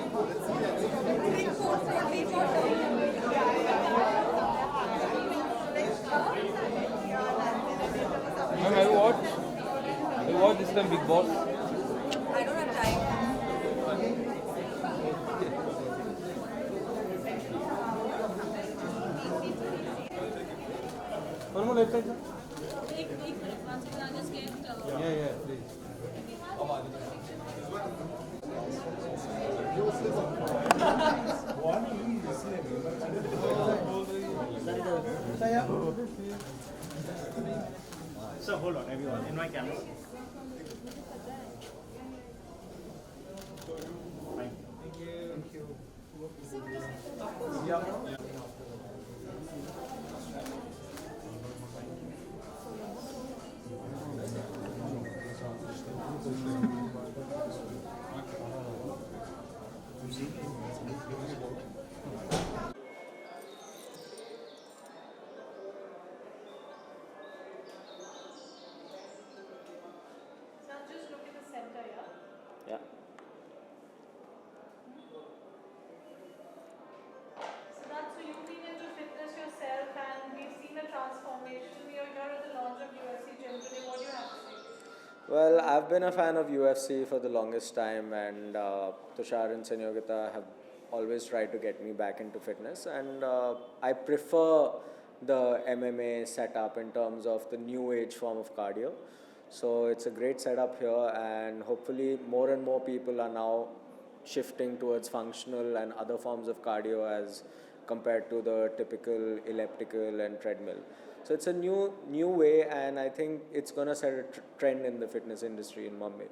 Ma'am, have you watched this time Big Boss? I don't have time. One more left side, sir. एक minute, once again, I'll just get. Yeah, please. So hold on, everyone, in my camera. Fine. Now just look at the center, yeah? Yeah. So that's so you've been into fitness yourself and we've seen a transformation. You're here at the launch of UFC Gym today. What do you have to say? Well, I've been a fan of UFC for the longest time, and Tushar and Sanyogita have always tried to get me back into fitness. And I prefer the MMA setup in terms of the new age form of cardio. So it's a great setup here, and hopefully, more and more people are now shifting towards functional and other forms of cardio as compared to the typical elliptical and treadmill. So it's a new way, and I think it's going to set a trend in the fitness industry in Mumbai. You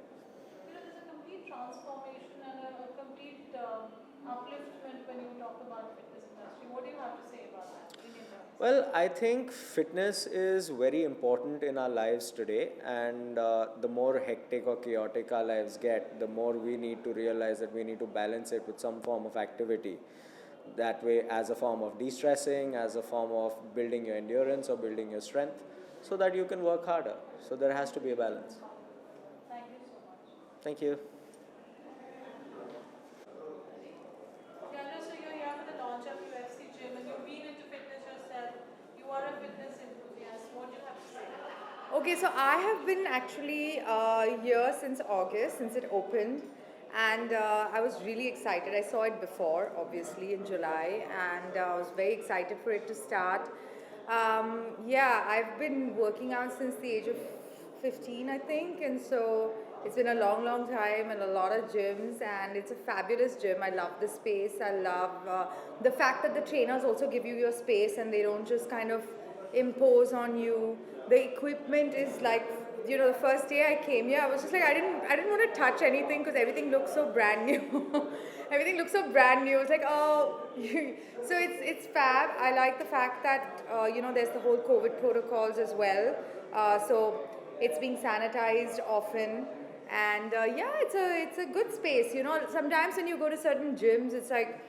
know, there's a complete transformation and a complete upliftment when you talk about fitness industry. What do you have to say about that in your terms? Well, I think fitness is very important in our lives today, and the more hectic or chaotic our lives get, the more we need to realize that we need to balance it with some form of activity. That way, as a form of de stressing, as a form of building your endurance or building your strength, so that you can work harder. So, there has to be a balance. Thank you so much. Thank you. Yandra, so you're here for the launch of UFC Gym and you've been into fitness yourself. You are a fitness enthusiast. What do you have to say? Okay, so I have been actually here since August, since it opened, and I was really excited. I saw it before, obviously, in July, and I was very excited for it to start. Yeah, I've been working out since the age of 15, I think, and so it's been a long, long time and a lot of gyms, and it's a fabulous gym. I love the space. I love the fact that the trainers also give you your space and they don't just kind of impose on you. The equipment is like, you know, the first day I came here, I was just like, I didn't want to touch anything because everything looks so brand new. Everything looks so brand new. It's like, oh, so it's fab. I like the fact that you know, there's the whole COVID protocols as well. So it's being sanitized often, and yeah, it's a good space. You know, sometimes when you go to certain gyms, it's like,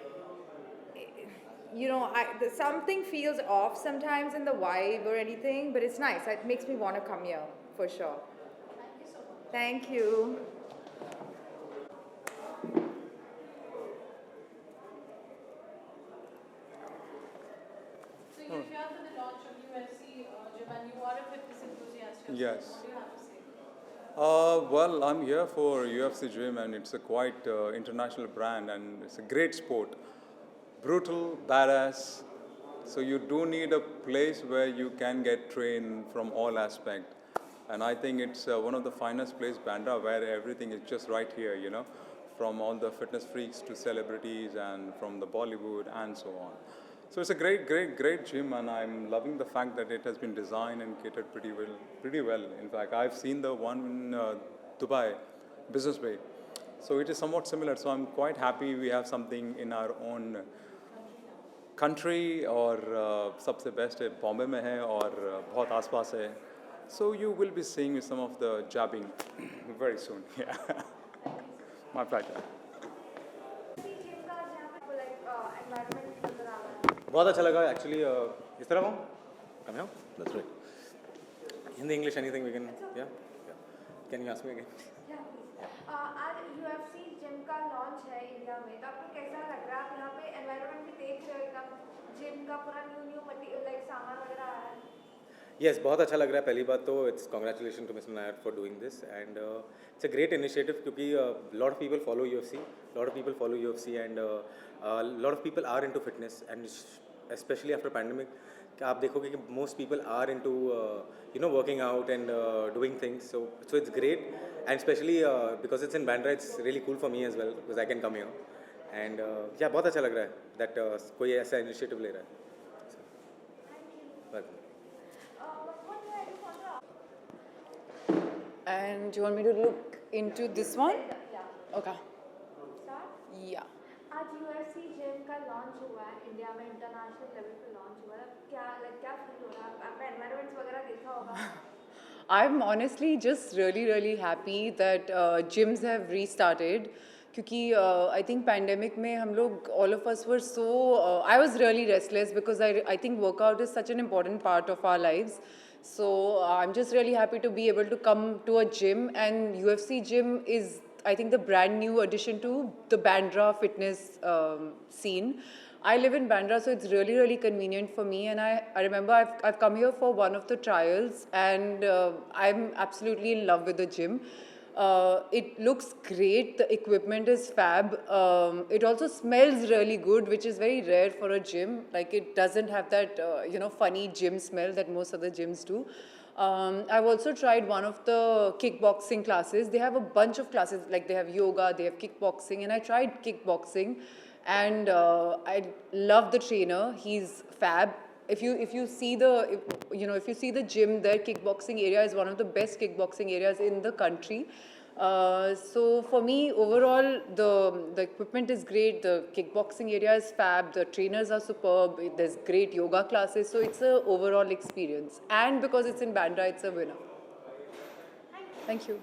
you know, something feels off sometimes in the vibe or anything, but it's nice. It makes me want to come here for sure. Thank you so much. Thank you. So you're here for the launch of UFC Gym and you are a fitness enthusiast yourself. Yes. What do you have to say? Well, I'm here for UFC Gym, and it's a quite international brand, and it's a great sport. Brutal, badass. So you do need a place where you can get trained from all aspects. And I think it's one of the finest places, Bandra, where everything is just right here, you know, from all the fitness freaks to celebrities and from the Bollywood and so on. So it's a great gym, and I'm loving the fact that it has been designed and catered pretty well. In fact, I've seen the one in Dubai, Business Bay. So it is somewhat similar. So I'm quite happy we have something in our own country, और सबसे best है बॉम्बे में है और बहुत आसपास है. So you will be seeing me some of the jabbing very soon. Yeah, my pleasure. बहुत अच्छा लगा एक्चुअली इस तरफ हूँ कम है that's right Hindi English anything we can या can you ask me again आज UFC जिम का का लॉन्च है इंडिया में, तो आपको कैसा लग रहा है? आप यहाँ पे एनवायरनमेंट भी देख रहे हो, एकदम जिम का पूरा न्यू लाइक सामान वगैरह आया है. यस, बहुत अच्छा लग रहा है. पहली बात तो it's congratulation to mister Nair for doing this and it's a great initiative क्योंकि lot of people follow UFC, lot of people follow UFC and lot of people are into fitness and specially after pandemic आप देखोगे कि most people are into working out and doing things, so it's great and specially because it's in Bandra it's really cool for me as well because I can come here and या बहुत अच्छा लग रहा है that कोई ऐसा initiative ले रहा है. Welcome. And do you want me to look into this one? Okay. Yeah. आज UFC जिम का लॉन्च हुआ है इंडिया में, इंटरनेशनल लेवल पे लॉन्च हुआ है. क्या फील हो रहा है? आपने एनवायरनमेंट्स वगैरह देखा होगा. I'm honestly just really happy that gyms have restarted. क्योंकि I think pandemic में हम लोग all of us were so I was really restless because I think workout is such an important part of our lives. So I'm just really happy to be able to come to a gym, and UFC gym is I think the brand new addition to the Bandra fitness scene. I live in Bandra, so it's really convenient for me, and I remember I've come here for one of the trials, and I'm absolutely in love with the gym. It looks great, the equipment is fab. It also smells really good, which is very rare for a gym. Like, it doesn't have that funny gym smell that most other gyms do. I've also tried one of the kickboxing classes. They have a bunch of classes, like they have yoga, they have kickboxing, and I tried kickboxing, and I love the trainer. He's fab. If you see the gym, their kickboxing area is one of the best kickboxing areas in the country. So for me, overall, the equipment is great. The kickboxing area is fab. The trainers are superb. There's great yoga classes. So it's a overall experience. And because it's in Bandra, it's a winner. Thank you.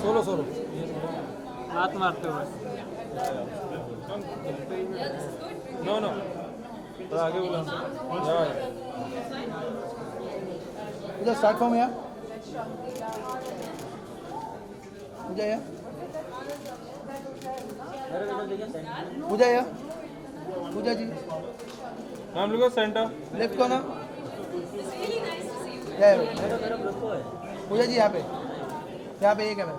Solo हाथ मारते हुए. No थोड़ा आगे बोला. पूजा start from here. पूजा या पूजा जी ma'am look centre left को ना. पूजा जी यहाँ पे एक है मैम.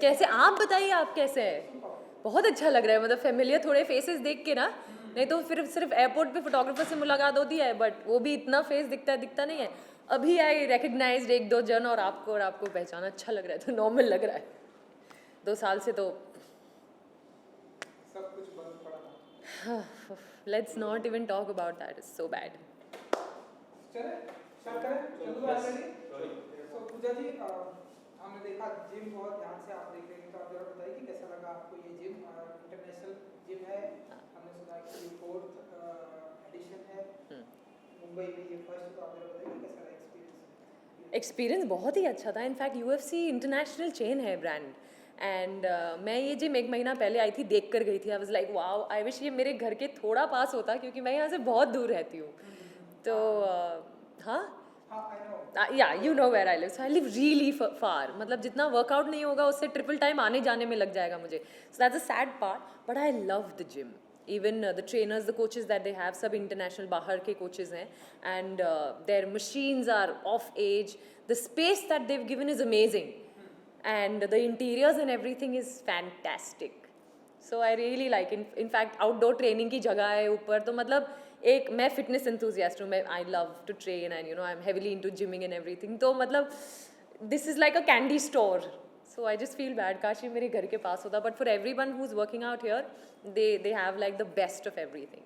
कैसे आप बताइए, आप कैसे हैं? बहुत अच्छा लग रहा है, मतलब फेमिलियर थोड़े फेसेस देख के ना. नहीं तो फिर सिर्फ एयरपोर्ट पे फोटोग्राफर से मुलाकात होती है, बट वो भी इतना फेस दिखता नहीं है. अभी आई रिकग्नाइज एक दो जन और आपको पहचाना. अच्छा लग रहा है, तो नॉर्मल लग रहा है. 2 साल से तो सब कुछ बंद पड़ा. Let's not even talk about that. Is so bad. चले स्टार्ट करें. चलो ऑलरेडी. सो पूजा जी, हमने देखा जिम बहुत ध्यान से आप देख रहे हैं, तो आप जरा बताइए कि कैसा लगा आपको ये जिम. इंटरनेशनल जिम है, हमने सुना कि ये 4th एडिशन है मुंबई में, ये फर्स्ट. तो आप जरा बताइए कैसा रहा एक्सपीरियंस. बहुत ही अच्छा था. इनफैक्ट UFC इंटरनेशनल चेन है ब्रांड, एंड मैं ये जिम 1 महीना पहले आई थी, देख कर गई थी. I was like wow, I wish ये मेरे घर के थोड़ा पास होता, क्योंकि मैं यहाँ से बहुत दूर रहती हूँ. तो हाँ, yeah you know where I live. So I live really far. मतलब जितना वर्कआउट नहीं होगा उससे ट्रिपल टाइम आने जाने में लग जाएगा मुझे. So that's a sad part, but I love the gym. Even the trainers, the coaches that they have, सब international बाहर के coaches हैं, and their machines are off age. The space that they've given is amazing, and the interiors and everything is fantastic. So I really like. In fact, outdoor training की जगह है ऊपर, तो मतलब एक मैं fitness enthusiast हूँ. मैं I love to train, and I'm heavily into gymming and everything. तो मतलब this is like a candy store. So I just feel bad. काश ये मेरे घर के पास होता. But for everyone who's working out here, they have like the best of everything.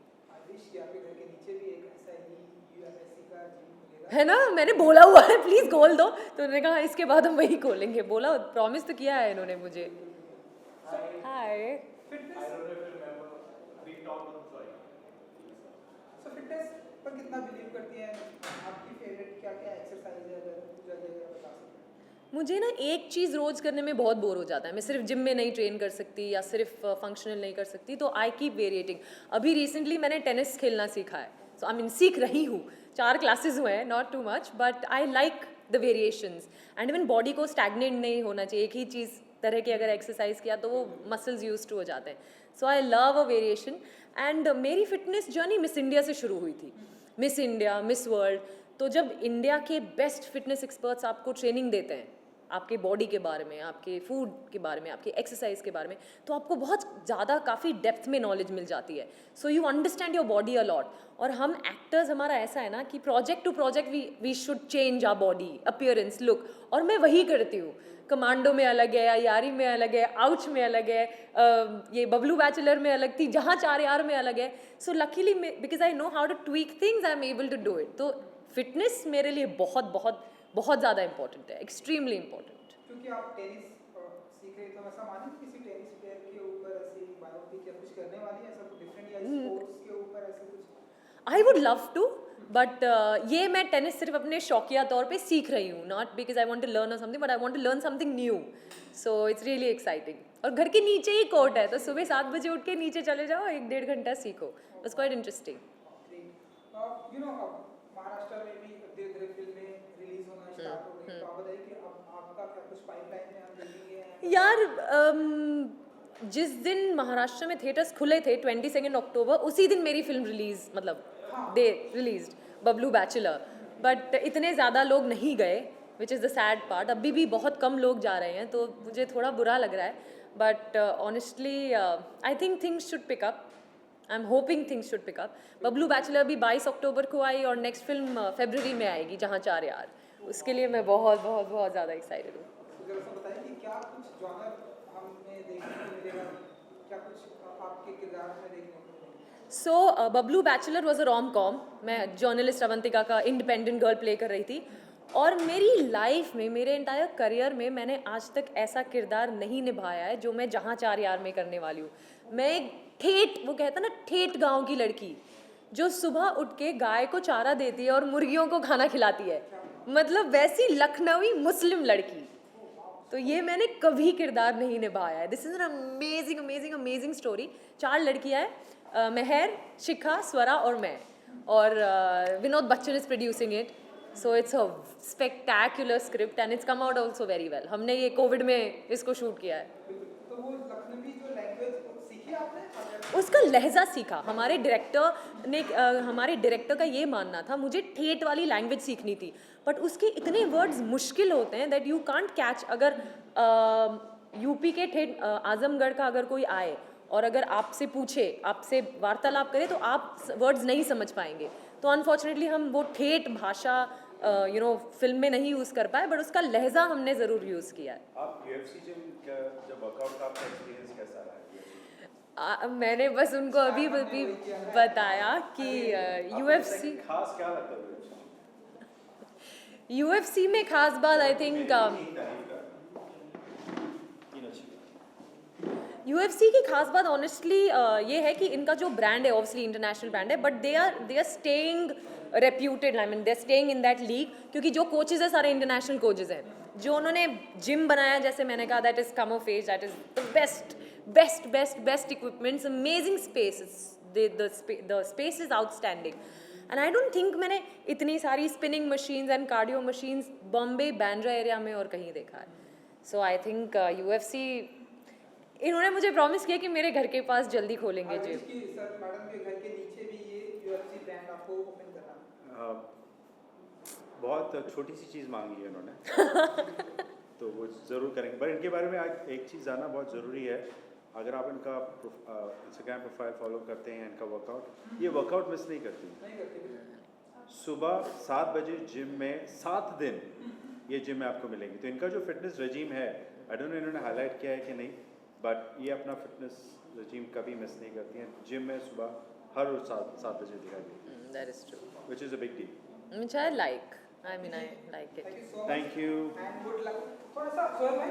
है ना, मैंने बोला हुआ है प्लीज खोल दो, तो उन्होंने कहा इसके बाद हम वही खोलेंगे. बोला, प्रॉमिस तो किया है इन्होंने मुझे. हाय. फिटनेस पर कितना बिलीव करती हैं मुझे ना एक चीज़ रोज़ करने में बहुत बोर हो जाता है. मैं सिर्फ जिम में नहीं ट्रेन कर सकती या सिर्फ फंक्शनल नहीं कर सकती, तो आई कीप वेरिएटिंग. अभी रिसेंटली मैंने टेनिस खेलना सीखा है. सो आई मीन सीख रही हूँ. 4 क्लासेस हुए हैं, not too much, but I like the variations. And even body को स्टैग्नेट नहीं होना चाहिए. एक ही चीज़ तरह की अगर एक्सरसाइज किया तो वो मसल्स यूज टू हो जाते हैं. So I love a variation. And मेरी फिटनेस जर्नी मिस इंडिया से शुरू हुई थी. Miss India, Miss World. तो जब इंडिया के बेस्ट फिटनेस एक्सपर्ट्स आपको ट्रेनिंग देते हैं आपके बॉडी के बारे में, आपके फूड के बारे में, आपके एक्सरसाइज के बारे में, तो आपको बहुत ज़्यादा काफ़ी डेप्थ में नॉलेज मिल जाती है. So you understand your body a lot. और हम एक्टर्स, हमारा ऐसा है ना कि project to project we should change our body appearance, look. और मैं वही करती हूँ. कमांडो में अलग है, यारी में अलग है, आउच में अलग है, ये बबलू बैचलर में अलग थी, जहाँ 4 यार में अलग है. So luckily because I know how to tweak things, I am able to do it. तो फिटनेस मेरे लिए बहुत बहुत बहुत ज़्यादा इंपॉर्टेंट है, एक्सट्रीमली इंपॉर्टेंट. क्योंकि आप टेनिस सीख रहे तो ऐसा माने कि किसी टेनिस प्लेयर के ऊपर ऐसी बायोपिक या कुछ करने वाली है, ऐसा कुछ डिफरेंट या स्पोर्ट्स के ऊपर ऐसे कुछ? I would love to, but ये मैं टेनिस सिर्फ अपने शौकिया तौर पे सीख रही हूँ. Not because I want to learn something, but I want to learn something new. So it's really exciting. और घर के नीचे ही कोर्ट है, तो सुबह 7 बजे उठ के नीचे चले जाओ, 1-1.5 घंटा सीखो. It's quite interesting. You know Maharashtra में भी धीरे-धीरे फिल्में रिलीज होना स्टार्ट हो गई, तो आप बताइए कि अब आपका क्या कुछ पाइपलाइन में हम देखेंगे? यार जिस दिन महाराष्ट्र में थिएटर्स खुले थे 22 अक्टूबर, उसी दिन मेरी फिल्म रिलीज, मतलब दे रिलीज्ड बबलू बैचलर. बट इतने ज़्यादा लोग नहीं गए, which is the sad part. अभी भी बहुत कम लोग जा रहे हैं, तो मुझे थोड़ा बुरा लग रहा है. But honestly I think things should pick up. I am hoping things should pick up. Bablu bachelor भी 22 अक्टूबर को आई और नेक्स्ट फिल्म फरवरी में आएगी, जहाँ 4 यार. उसके लिए मैं बहुत बहुत बहुत ज़्यादा एक्साइटेड हूँ. जरा सा बताइए कि क्या कुछ जॉनर हमें देखने को मिलेगा, क्या कुछ आपके किरदार में देखने को मिलेगा? So Bablu bachelor was a rom com. मैं जर्नलिस्ट अवंतिका का इंडिपेंडेंट गर्ल प्ले कर रही थी. और मेरी लाइफ में, मेरे एंटायर करियर में, मैंने आज तक ऐसा किरदार नहीं निभाया है जो मैं जहाँ 4 यार में करने वाली हूँ. मैं एक ठेठ, वो कहता ना ठेठ गांव की लड़की, जो सुबह उठ के गाय को चारा देती है और मुर्गियों को खाना खिलाती है. मतलब वैसी लखनवी मुस्लिम लड़की. तो ये मैंने कभी किरदार नहीं निभाया है. This is an amazing amazing amazing story. 4 लड़कियाँ हैं, मेहर, शिखा, स्वरा और मैं. और Vinod Bachchan is producing it. So it's a spectacular script and it's come out also very well. हमने ये कोविड में इसको शूट किया है. तो वो लखनवी जो लैंग्वेज सीखी आपने? उसका लहजा सीखा. हमारे डायरेक्टर का ये मानना था, मुझे ठेठ वाली लैंग्वेज सीखनी थी, बट उसके इतने वर्ड्स मुश्किल होते हैं दैट यू कांट कैच. अगर यूपी के ठेठ, आजमगढ़ का अगर कोई आए और अगर आपसे पूछे, आपसे वार्तालाप करे, तो आप वर्ड्स नहीं समझ पाएंगे. तो अनफॉर्चुनेटली हम वो ठेठ भाषा फिल्म में नहीं यूज़ कर पाए, बट उसका लहजा हमने ज़रूर यूज़ किया है. आप यूएफसी जिम जब वर्कआउट का आपका एक्सपीरियंस कैसा रहा? मैंने बस उनको अभी बताया कि यूएफसी खास क्या लगता है यूएफसी में खास बात, आई थिंक यूएफसी की खास बात ऑनेस्टली ये है कि इनका जो ब्रांड है, ऑब्वियसली इंटरनेशनल ब्रांड है, but they are staying reputed. I mean they are staying in that league, क्योंकि जो कोचेज है सारे इंटरनेशनल कोचेज हैं. जो उन्होंने जिम बनाया, जैसे मैंने कहा, that is come of age, that is the best equipments, amazing spaces. The space is outstanding. And I don't think मैंने इतनी सारी spinning machines and cardio machines Bombay Bandra area में और कहीं देखा है. सो आई थिंक यूएफसी, इन्होंने मुझे प्रॉमिस किया कि मेरे घर के पास जल्दी खोलेंगे जिम. सर, मैडम के घर के नीचे भी ये यूएफसी ब्रांड आपको ओपन करना? बहुत छोटी सी चीज़ मांगी है इन्होंने तो वो ज़रूर करेंगे. पर इनके बारे में आज एक चीज़ जानना बहुत ज़रूरी है. अगर आप इनका इंस्टाग्राम प्रोफाइल फॉलो करते हैं, इनका वर्कआउट, ये वर्कआउट मिस नहीं करती. सुबह 7 बजे जिम में 7 दिन ये जिम में आपको मिलेंगे. तो इनका जो फिटनेस रजीम है, आई डोंट नो इन्होंने हाईलाइट किया है कि नहीं, बट ये अपना फिटनेस रजीम कभी मिस नहीं करती हैं. जिम में सुबह हर रोज 7 बजे दिखाई देती है. That is true, which is a big deal. which I like. I mean, I like it. Thank you. And good luck. थोड़ा सा सोहेल भाई